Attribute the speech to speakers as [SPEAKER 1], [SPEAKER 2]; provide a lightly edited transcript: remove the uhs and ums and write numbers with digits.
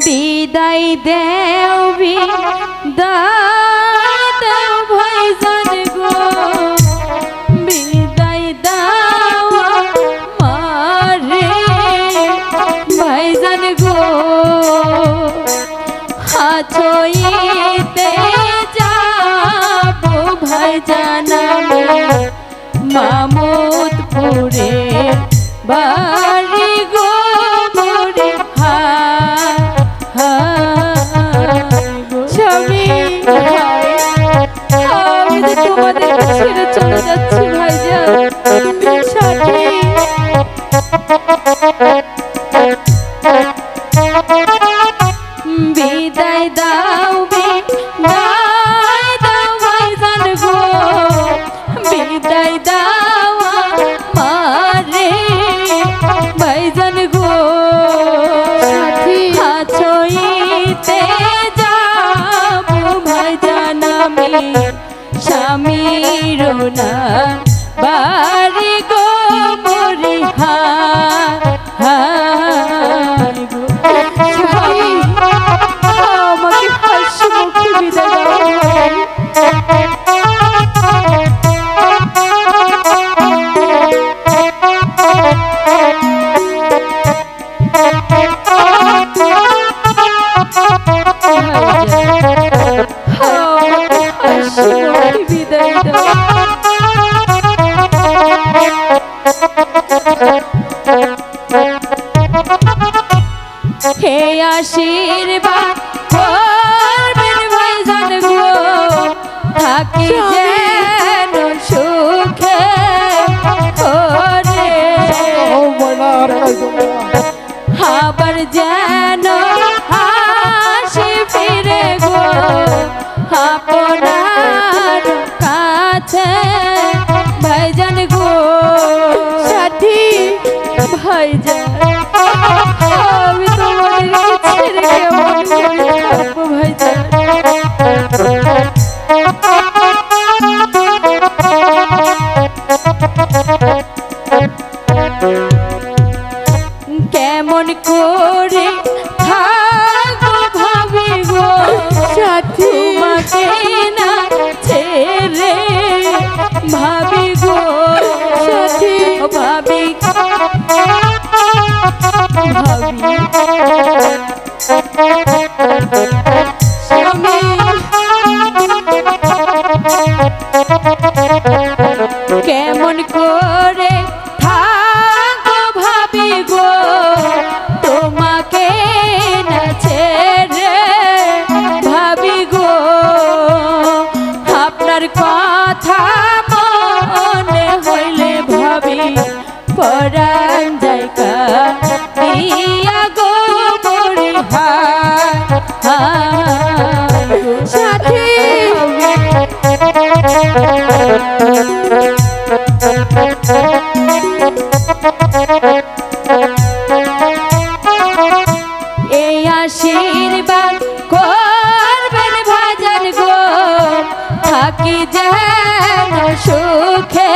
[SPEAKER 1] বিদায় দেও বিদায় দেও ভাইজান গো, বিদায় দাও আমারে ভাইজান গো। হাছইতে যাবো ভাইজান আমি মামুদপুরে বাড়ি গো মোরে স্বামী, আমি তো তোমাদের ছেড়ে চলে যাচ্ছি ভাইজান। সাথী বিদায় দাও বিদায় দাও ভাইজান গো, বিদায় দাও আমারে ভাইজান গো। হাছইতে যাবো ভাইজান আমি স্বামীর না বাড়ি গো মোরে আমাকে হাসি মুখে বিদায় দাও। হে আশীর্বাদ করবেন ভাইজান গো, থাকি যেন সুখে ওরে, আবার যেন হাসি ফিরে গো আপনার কাছে ভাইজান গো। সাথী ভাইজান আমি তোমাদেরকে ছেড়ে কেমন করে থাকবো ভাইজান। কেমন করে থাকবো ভাবি গো সাথী, তোমাকে না ছেড়ে ভাবি গো সাথী, ভাবি ভাবি স্বামী, কেমন করে থাকবো ভাবি গো তোমাকে না ছেড়ে ভাবি গো। আপনার কথা মনে হইলে ভাবি পরাণ জায়গা দিয়া গো মোরে সাথী। এই আশীর্বাদ করবেন ভাইজান গো, থাকি যেন সুখে